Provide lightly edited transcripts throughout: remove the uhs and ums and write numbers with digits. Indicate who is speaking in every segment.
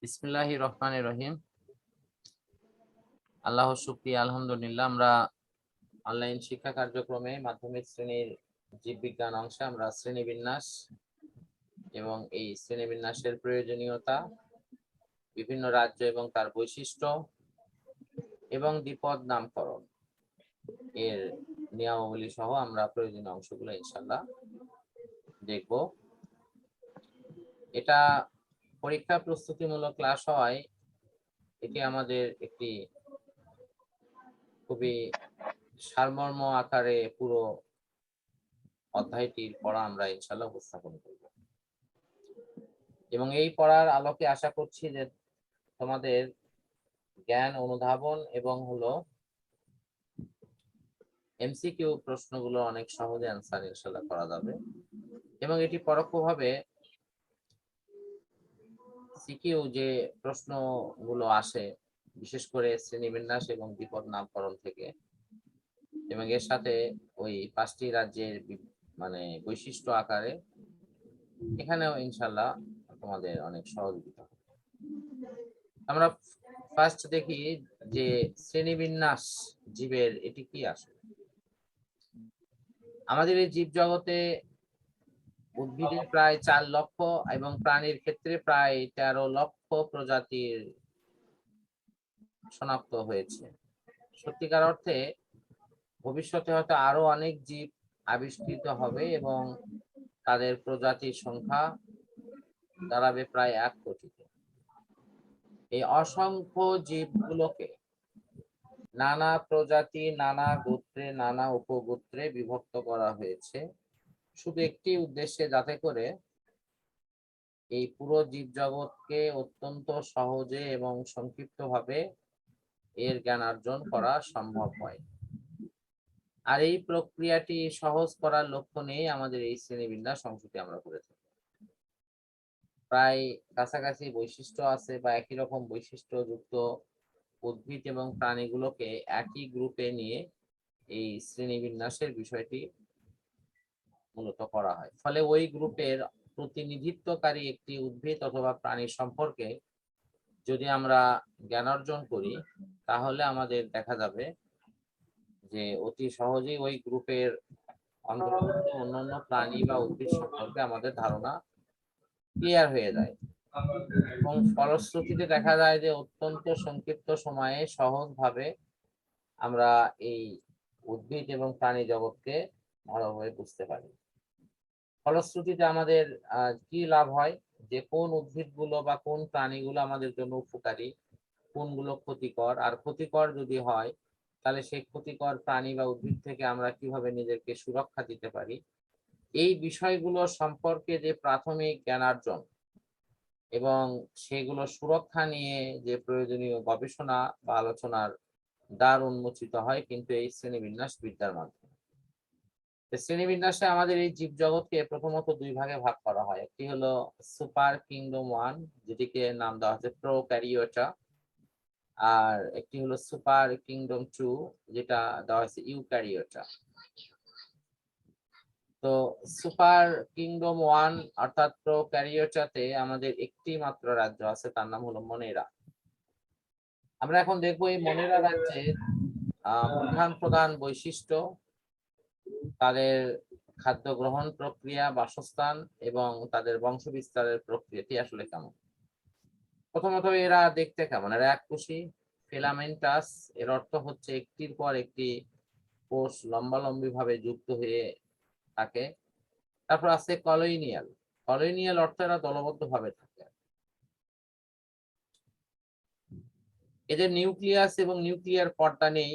Speaker 1: বিসমিল্লাহির রহমানির রহিম। আল্লাহর শুকরিয়া, আলহামদুলিল্লাহ। আমরা অনলাইন শিক্ষা কার্যক্রমে মাধ্যমিক শ্রেণীর জীববিজ্ঞান অংশে আমরা শ্রেণীবিন্যাস এবং এই শ্রেণীবিন্যাসের প্রয়োজনীয়তা, বিভিন্ন রাজ্য এবং তার বৈশিষ্ট্য এবং দ্বিপদ নামকরণ এর নিয়মাবলী সহ আমরা প্রয়োজনীয় অংশগুলো ইনশাআল্লাহ দেখব। এটা পরীক্ষা প্রস্তুতিমূলক ক্লাস হয়, এটি আমাদের একটি খুবই সারমর্ম আকারে পুরো অধ্যায়টির পড়া আমরা ইনশাআল্লাহ উপস্থাপন করব এবং এই পড়ার আলোকে আশা করছি যে তোমাদের জ্ঞান অনুধাবন এবং এমসিকিউ প্রশ্নগুলো অনেক সহজে অ্যান্সার ইনশাআল্লাহ করা যাবে এবং এটি পরোক্ষভাবে সিকিউ যে প্রশ্নগুলো আসে বিশেষ করে শ্রেণীবিন্যাস এবং দ্বিপদ নামকরণ থেকে এবং এর সাথে ওই 5টি রাজ্যের মানে বৈশিষ্ট্য আকারে এখানেও ইনশাআল্লাহ তোমাদের অনেক সহযোগিতা হবে। আমরা ফার্স্ট দেখি যে শ্রেণীবিন্যাস জীবের এটি কি আসলে। আমাদের এই জীব জগতে উদ্ভিদের প্রায় 4 লক্ষ এবং প্রাণীর ক্ষেত্রে প্রায় 13 লক্ষ প্রজাতির শনাক্ত হয়েছে। সত্যিকার অর্থে ভবিষ্যতে হয়তো আরো অনেক জীব আবিষ্কৃত হবে এবং তাদের প্রজাতির সংখ্যা দাঁড়াবে প্রায় 1 কোটিতে। এই অসংখ্য জীবগুলোকে নানা প্রজাতি, নানা গোত্রে, নানা উপগোত্রে বিভক্ত করা হয়েছে শুধু একটি উদ্দেশ্যে, যাতে করে এই পুরো জীব জগৎকে অত্যন্ত সহজে এবং সংক্ষিপ্তভাবে এর জ্ঞান অর্জন করা সম্ভব হয়। আর এই প্রক্রিয়াটি সহজ করার লক্ষ্য নিয়ে আমাদের এই শ্রেণীবিন্যাস অংশটি আমরা করে থাকি। প্রায় কাছাকাছি বৈশিষ্ট্য আছে বা একই রকম বৈশিষ্ট্য যুক্ত উদ্ভিদ এবং প্রাণীগুলোকে একই গ্রুপে নিয়ে এই শ্রেণীবিন্যাসের বিষয়টি মূলত করা হয়। ফলে ওই গ্রুপের প্রতিনিধিত্বকারী একটি উদ্ভিদ অথবা প্রাণী সম্পর্কে যদি আমরা জ্ঞান অর্জন করি, তাহলে আমাদের দেখা যাবে যে অতি সহজেই ওই গ্রুপের অন্তর্ভুক্ত অন্যান্য প্রাণী বা উদ্ভিদ সম্পর্কে আমাদের ধারণা ক্লিয়ার হয়ে যায় এবং ফলশ্রুতিতে দেখা যায় যে অত্যন্ত সংক্ষিপ্ত সময়ে সহজভাবে আমরা এই উদ্ভিদ এবং প্রাণী জগৎকে ভালোভাবে বুঝতে পারি। ফলশ্রুতিতে আমাদের কি লাভ হয়, যে কোন উদ্ভিদগুলো বা কোন প্রাণীগুলো আমাদের জন্য উপকারী, কোনগুলো ক্ষতিকর, আর ক্ষতিকর যদি হয় তাহলে সেই ক্ষতিকর প্রাণী বা উদ্ভিদ থেকে আমরা কিভাবে নিজেকে সুরক্ষা দিতে পারি, এই বিষয়গুলো সম্পর্কে যে প্রাথমিক জ্ঞানার্জন এবং সেগুলো সুরক্ষা নিয়ে যে প্রয়োজনীয় গবেষণা বা আলোচনার দ্বার উন্মোচিত হয় কিন্তু এই শ্রেণীবিন্যাস বিদ্যার মাধ্যমে। শ্রেণীবিন্যাসে আমাদের এই জীব জগৎকে প্রথমত 2 ভাগে ভাগ করা হয়। একটি হলো সুপার কিংডম 1, যেটিকে নাম দেওয়া হচ্ছে প্রোক্যারিওটা, আর একটি হলো সুপার কিংডম 2, যেটা দেওয়া হয়েছে ইউক্যারিওটা। তো সুপার কিংডম 1 অর্থাৎ প্রোক্যারিওটাতে আমাদের একটি মাত্র রাজ্য আছে, তার নাম হলো মনেরা। আমরা এখন দেখবো এই মনেরা রাজ্যের প্রধান বৈশিষ্ট্য, তাদের খাদ্য গ্রহণ প্রক্রিয়া, বাসস্থান এবং তাদের বংশ বিস্তারের প্রক্রিয়াটি আসলে কেমন। প্রথমত এরা দেখতে কেমন। এরা এককোষী, ফিলামেন্টাস, এর অর্থ হচ্ছে একটির পর একটি কোষ লম্বালম্বি ভাবে যুক্ত হয়ে থাকে। তারপর আছে কলোনিয়াল। কলোনিয়াল অর্থ এরা দলবদ্ধ ভাবে থাকে। এদের নিউক্লিয়াস এবং নিউক্লিয়ার পর্দা নেই,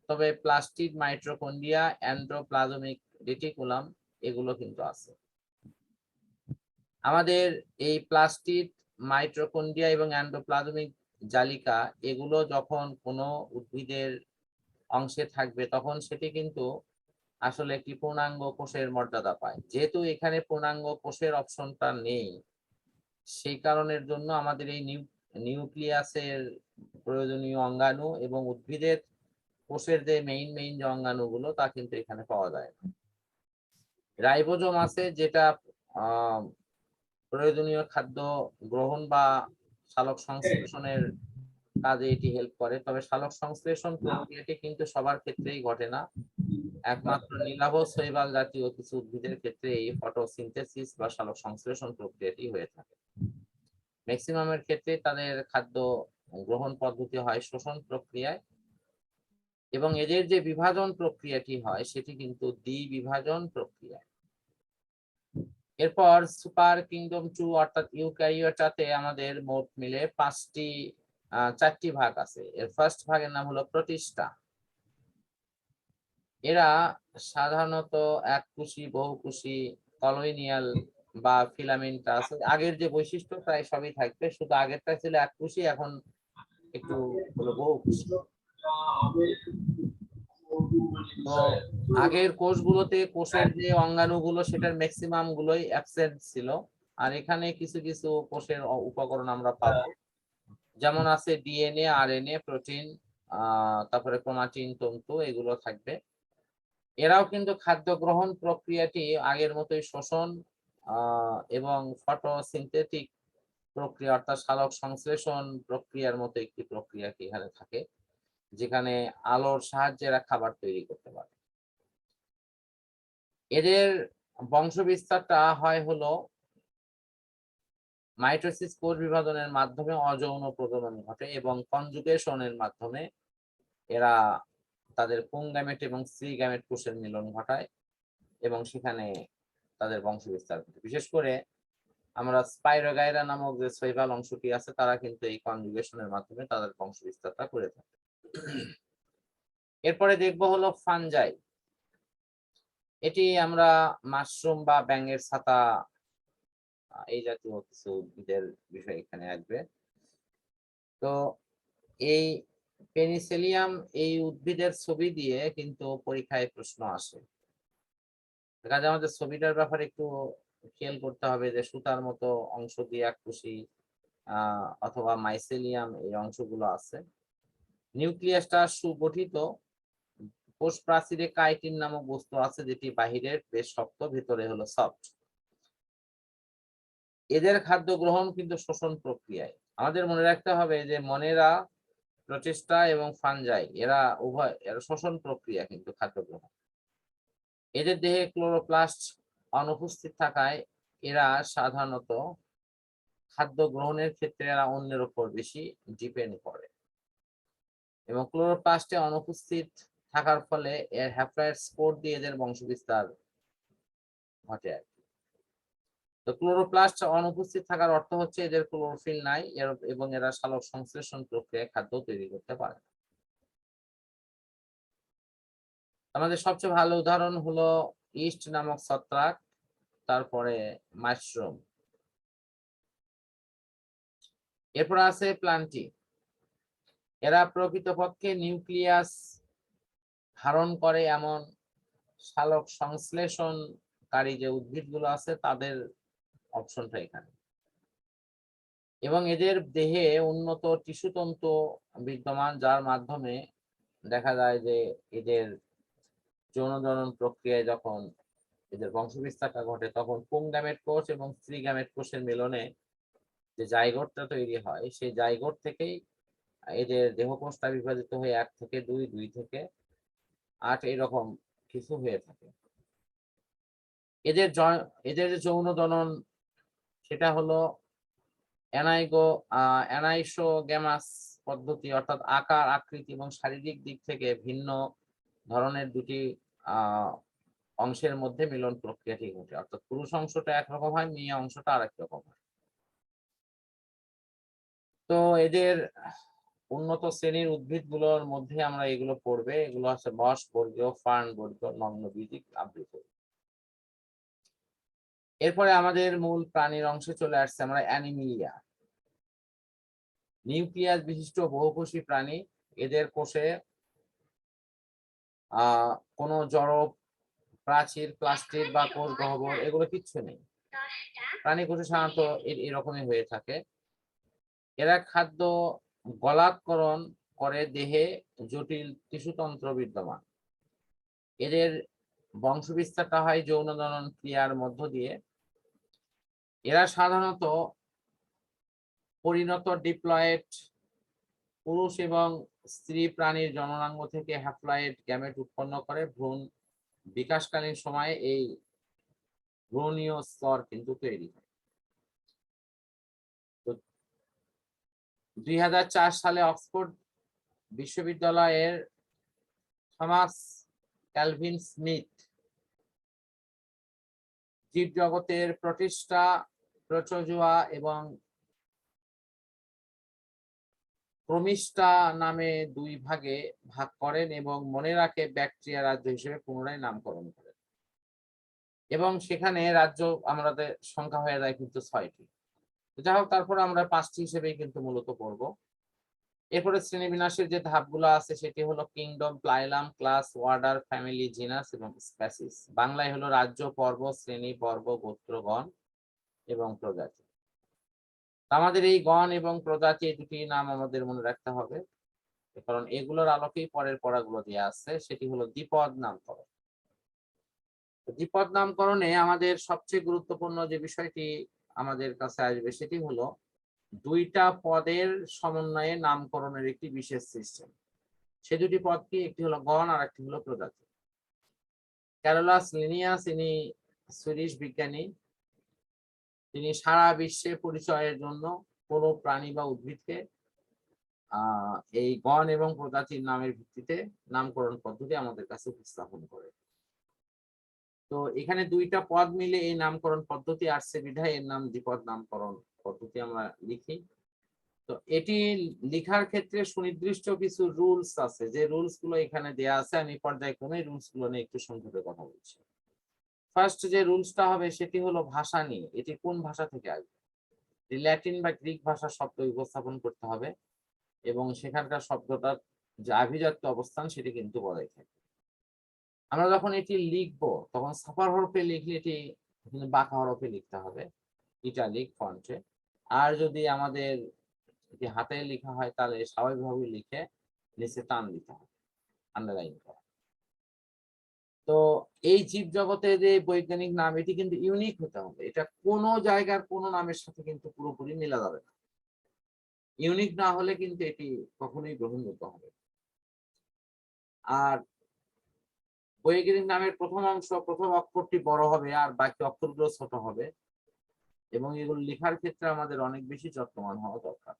Speaker 1: তবে প্লাস্টিড, মাইটোকন্ড্রিয়া, এন্ডোপ্লাজমিক রেটিকুলাম এগুলো কিন্তু আছে। আমাদের এই প্লাস্টিড, মাইটোকন্ড্রিয়া এবং এন্ডোপ্লাজমিক জালিকা এগুলো যখন কোনো উদ্ভিদের অংশে থাকবে তখন সেটি কিন্তু আসলে একটি পূর্ণাঙ্গ কোষের মর্যাদা পায়। যেহেতু এখানে পূর্ণাঙ্গ কোষের অপশনটা নেই, সেই কারণের জন্য আমাদের এই নিউক্লিয়াসের প্রয়োজনীয় অঙ্গাণু এবং উদ্ভিদের কোষের যে মেইন যে অঙ্গাণুগুলো তা কিন্তু এখানে পাওয়া যায় না। রাইবোজোম আছে, যেটা প্রয়োজনীয় খাদ্য গ্রহণ বা সালোক সংশ্লেষণের কাজে এটি হেল্প করে। তবে সালোক সংশ্লেষণ প্রক্রিয়াটি কিন্তু সবার ক্ষেত্রেই ঘটে না, একমাত্র নীলাভ শৈবাল জাতীয় কিছু উদ্ভিদের ক্ষেত্রে এই ফটোসিনথেসিস বা সালোক সংশ্লেষণ প্রক্রিয়াটি হয়ে থাকে। ম্যাক্সিমামের ক্ষেত্রে তাদের খাদ্য গ্রহণ পদ্ধতি হয় শোষণ প্রক্রিয়ায়, এবং এদের যে বিভাজন প্রক্রিয়াটি হয় সেটি কিন্তু দ্বিবিভাজন প্রক্রিয়া। এরপর সুপার কিংডম 2 অর্থাৎ ইউক্যারিওটাতে আমাদের মোট মিলে 4টি ভাগ আছে। এর ফার্স্ট ভাগের নাম হলো প্রোটিস্টা। এরা সাধারণত এককোষী, বহুকোষী, কলোনিয়াল বা ফিলামেন্টাস। আগের যে বৈশিষ্ট্য প্রায় সবই থাকবে, শুধু আগেরটা ছিল এককোষী, এখন একটু হলো বহুকোষী। তো আগের কোষগুলোতে কোষের যে অঙ্গাণুগুলো সেটার ম্যাক্সিমাম গুলোই অ্যাবসেন্ট ছিল, আর এখানে কিছু কিছু কোষের উপকরণ আমরা পাবো, যেমন আছে ডিএনএ, আরএনএ, প্রোটিন, তারপরে ক্রোমাটিন, তন্তু, এগুলো থাকবে। এরাও কিন্তু খাদ্য গ্রহণ প্রক্রিয়াটি আগের মতোই শোষণ এবং ফটোসিনথেটিক প্রক্রিয়া অর্থাৎ সালোক সংশ্লেষণ প্রক্রিয়ার মতো একটি প্রক্রিয়া এখানে থাকে, যেখানে আলোর সাহায্যে এরা খাবার তৈরি করতে পারে। এদের বংশ বিস্তারটা হয় হলো মাইটোসিস কোষ বিভাজনের মাধ্যমে অযৌন প্রজনন ঘটে, এবং কনজুগেশনের মাধ্যমে এরা তাদের পুং গ্যামেট এবং স্ত্রী গ্যামেট কোষের মিলন ঘটায় এবং সেখানে তাদের বংশ বিস্তার ঘটে। বিশেষ করে আমরা স্পাইরোগাইরা নামক যে শৈবাল অংশটি আছে, তারা কিন্তু এই কনজুগেশনের মাধ্যমে তাদের বংশ বিস্তারটা করে থাকে। এরপরে দেখবো হলো ফানজাই। এটি আমরা মাশরুম বা ব্যাঙের ছাতা এই জাতীয় কিছু উদ্ভিদের বিষয় এখানে আসবে। তো এই পেনিসিলিয়াম এই উদ্ভিদের ছবি দিয়ে কিন্তু পরীক্ষায় প্রশ্ন আসে। কাজে আমাদের ছবিটার ব্যাপারে একটু খেয়াল করতে হবে যে সুতার মতো অংশ দিয়ে এককোষী অথবা মাইসেলিয়াম এই অংশগুলো আছে। নিউক্লিয়াসটা সুগঠিত, কোষ প্রাচীরে কাইটিন নামক বস্তু আছে যেটি বাহিরের বেশ শক্ত, ভিতরে হলো সফট। এদের খাদ্য গ্রহণ কিন্তু শোষণ প্রক্রিয়ায়। আমাদের মনে রাখতে হবে যে মনেরা, প্রোটিস্টা এবং ফানজাই এরা উভয় শোষণ প্রক্রিয়া কিন্তু খাদ্য গ্রহণ। এদের দেহে ক্লোরোপ্লাস্ট অনুপস্থিত থাকায় এরা সাধারণত খাদ্য গ্রহণের ক্ষেত্রে এরা অন্যের উপর বেশি ডিপেন্ড করে, এবং ক্লোরোপ্লাস্টে অনুপস্থিত থাকার ফলে এর হ্যাপ্লয়েড স্পোর দিয়ে এদের বংশবিস্তার ঘটে আর কি। তো ক্লোরোপ্লাস্ট অনুপস্থিত থাকার অর্থ হচ্ছে এদের ক্লোরোফিল নাই এবং এরা সালোক সংশ্লেষণ প্রক্রিয়ায় খাদ্য তৈরি করতে পারে। আমাদের সবচেয়ে ভালো উদাহরণ হলো ইস্ট নামক ছত্রাক, তারপরে মাশরুম। এরপর আছে প্লান্টি। এরা প্রকৃতপক্ষে নিউক্লিয়াস ধারণ করে এমন সালোক সংশ্লেষণকারী যে উদ্ভিদগুলো আছে তাদের অপশনটা এখানে, এবং এদের দেহে উন্নত টিস্যুতন্তু বিদ্যমান, যার মাধ্যমে দেখা যায় যে এদের যৌন জনন প্রক্রিয়ায় যখন এদের বংশবিস্তারটা ঘটে তখন পুং গ্যামেট কোষ এবং স্ত্রী গ্যামেট কোষের মিলনে যে জাইগোটটা তৈরি হয়, সেই জাইগোট থেকেই এদের দেহকোষটা বিভাজিত হয়ে 1 থেকে 2, 2 থেকে 8 এরকম কিছু হয়ে থাকে। এদের যে যৌন জনন সেটা হলো অ্যানাইসোগ্যামাস পদ্ধতি, অর্থাৎ আকার, আকৃতি এবং শারীরিক দিক থেকে ভিন্ন ধরনের দুটি অংশের মধ্যে মিলন প্রক্রিয়াটি ঘটে, অর্থাৎ পুরুষ অংশটা একরকম হয়, মেয়ে অংশটা আরেক রকম হয়। তো এদের উন্নত শ্রেণীর উদ্ভিদগুলোর মধ্যে আমরা এগুলো পড়বে, এগুলো আছে বস বর্গীয়, ফার্ন বর্গীয়, নগ্নবীজিক, আবৃত। এরপরে আমাদের মূল প্রাণীর অংশে চলে আসছে আমরা অ্যানিমিলিয়া। নিউক্লিয়াস বিশিষ্ট বহুকোষী প্রাণী। এদের কোষে কোনো জড় প্রাচীর, প্লাস্টিক বা কোষ গহ্বর এগুলো কিচ্ছু নেই। প্রাণী কোষে সাধারণত এরকমই হয়ে থাকে। এরা খাদ্য গলাৎকরণ করে দেহে জটিল টিস্যুতন্ত্র বিদ্যমান। এদের বংশবিস্তারটা হয় যৌন জনন ক্রিয়ার মধ্য দিয়ে। এরা সাধারণত পরিণত ডিপ্লয়েড পুরুষ এবং স্ত্রী প্রাণীর জননাঙ্গ থেকে হ্যাপ্লয়েড গ্যামেট উৎপন্ন করে। ভ্রূণ বিকাশকালীন সময়ে এই ভ্রূণীয় স্তর কিন্তু তৈরি হয়। তো 2004 সালে অক্সফোর্ড বিশ্ববিদ্যালয়ের থমাস ক্যালভিন স্মিথ জীবজগতের প্রতিষ্ঠা, প্রোটোজোয়া এবং ক্রোমিস্টা নামে দুই ভাগে ভাগ করেন এবং মনে রাখে ব্যাকটেরিয়া রাজ্য হিসেবে পুনরায় নামকরণ করেন। এবং সেখানে রাজ্য আমাদের সংখ্যা হয়ে যায় কিন্তু 6টি। যাই হোক, তারপর আমরা 5টি হিসেবেই কিন্তু মূলত পড়ব। এরপরে শ্রেণীবিন্যাসের যে ধাপগুলো আছে সেটি হলো kingdom, phylum, class, order, family, genus এবং স্পেসিস। বাংলায় হলো রাজ্য, পর্ব, শ্রেণী, পর্ব, গোত্র, গণ এবং প্রজাতি। আমাদের এই গণ এবং প্রজাতি এই দুটি নাম আমাদের মনে রাখতে হবে, কারণ এগুলোর আলোকেই পরের পড়াগুলো দেওয়া আছে। সেটি হলো দ্বিপদ নামকরণ। দ্বিপদ নামকরণে আমাদের সবচেয়ে গুরুত্বপূর্ণ যে বিষয়টি আমাদের কাছে আসবে সেটি হলো দুইটা পদের সমন্বয়ে নামকরণের একটি বিশেষ সিস্টেম। সে দুটি পদ কি? একটি হলো গণ আর একটি হলো প্রজাতি। ক্যারোলাস লিনিয়াস, ইনি সুইডিশ বিজ্ঞানী। তিনি সারা বিশ্বে পরিচয়ের জন্য কোনো প্রাণী বা উদ্ভিদকে এই গণ এবং প্রজাতির নামের ভিত্তিতে নামকরণ পদ্ধতি আমাদের কাছে উপস্থাপন করে। তো এখানে দুইটা পদ মিলে এই নামকরণ পদ্ধতি আসছে বিধায় এর নাম দ্বিপদ নামকরণ পদ্ধতি আমরা লিখি। তো এটি লেখার ক্ষেত্রে সুনির্দিষ্ট কিছু রুলস আছে, যে রুলস গুলো এখানে দেয়া আছে। আমি পর্যায়ক্রমে রুলস গুলো নিয়ে একটু সংক্ষেপে কথা বলছি। ফার্স্ট যে রুলসটা হবে সেটি হলো ভাষা নিয়ে। এটি কোন ভাষা থেকে আসবে? ল্যাটিন বা গ্রিক ভাষার শব্দ উপস্থাপন করতে হবে এবং সেখানকার শব্দটার যে আভিজাত্য অবস্থান সেটি কিন্তু বজায় থাকে। আমরা যখন এটি লিখবো তখন ছাপার হরফে লিখলে এটি বাঁকা হরফে লিখতে হবে, ইটালিক ফন্টে। আর যদি আমাদের এটি হাতে লেখা হয় তাহলে স্বাভাবিকভাবে লিখে নিচে টান দিতে হবে, আন্ডারলাইন করা। তো এই জীব জগতে যে বৈজ্ঞানিক নাম এটি কিন্তু ইউনিক হতে হবে। এটা কোনো জায়গার কোনো নামের সাথে কিন্তু পুরোপুরি মেলা যাবে না। ইউনিক না হলে কিন্তু এটি কখনোই গ্রহণযোগ্য হবে। আর বৈজ্ঞানিক নামের প্রথম অংশ, প্রথম অক্ষরটি বড় হবে আর বাকি অক্ষরগুলো ছোট হবে, এবং এগুলো লেখার ক্ষেত্রে আমাদের অনেক বেশি যত্নবান হওয়া দরকার।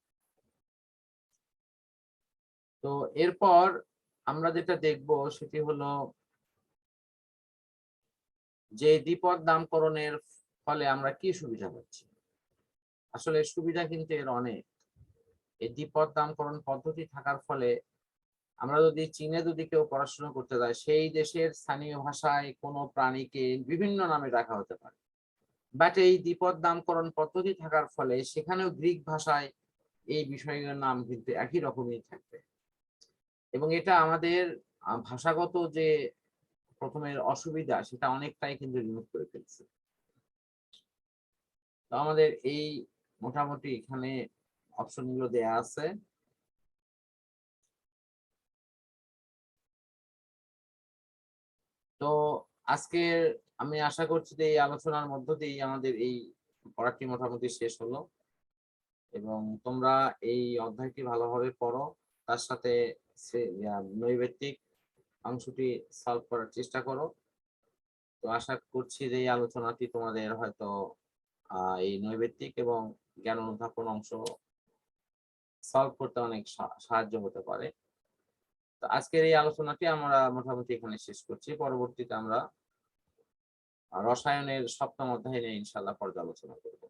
Speaker 1: তো এরপর আমরা যেটা দেখব সেটি হলো যে দ্বিপদ নামকরণের ফলে আমরা কি সুবিধা পাচ্ছি। আসলে সুবিধা কিন্তু এর অনেক। এই দ্বিপদ নামকরণ পদ্ধতি থাকার ফলে আমরা যদি চীনে যদি কেউ পড়াশোনা করতে যায়, সেই দেশের স্থানীয় ভাষায় কোনো প্রাণীকে বিভিন্ন নামে রাখা হতে পারে, বাট এই দ্বিপদ নামকরণ পদ্ধতি থাকার ফলে সেখানেও গ্রিক ভাষায় এই বিষয়গুলোর নাম কিন্তু একই রকমই থাকবে। এবং এটা আমাদের ভাষাগত যে প্রথমের অসুবিধা সেটা অনেকটাই কিন্তু রিমুভ করে ফেলছে। তো আমাদের এই মোটামুটি এখানে অপশনগুলো দেয়া আছে। তো আজকে আমি আশা করছি যে এই আলোচনার মধ্য দিয়ে আমাদের এই পড়াটি মোটামুটি শেষ হলো, এবং তোমরা এই অধ্যায়টি ভালোভাবে পড়ো, তার সাথে নৈবেত্তিক অংশটি সলভ করার চেষ্টা করো। তো আশা করছি যে এই আলোচনাটি তোমাদের হয়তো এই নৈবেত্তিক এবং জ্ঞান অনুধাবন অংশ সলভ করতে অনেক সাহায্য হতে পারে। তো আজকের এই আলোচনাটি আমরা মোটামুটি এখানে শেষ করছি। পরবর্তীতে আমরা রসায়নের 7ম অধ্যায় নিয়ে ইনশাআল্লাহ পর্যালোচনা করব।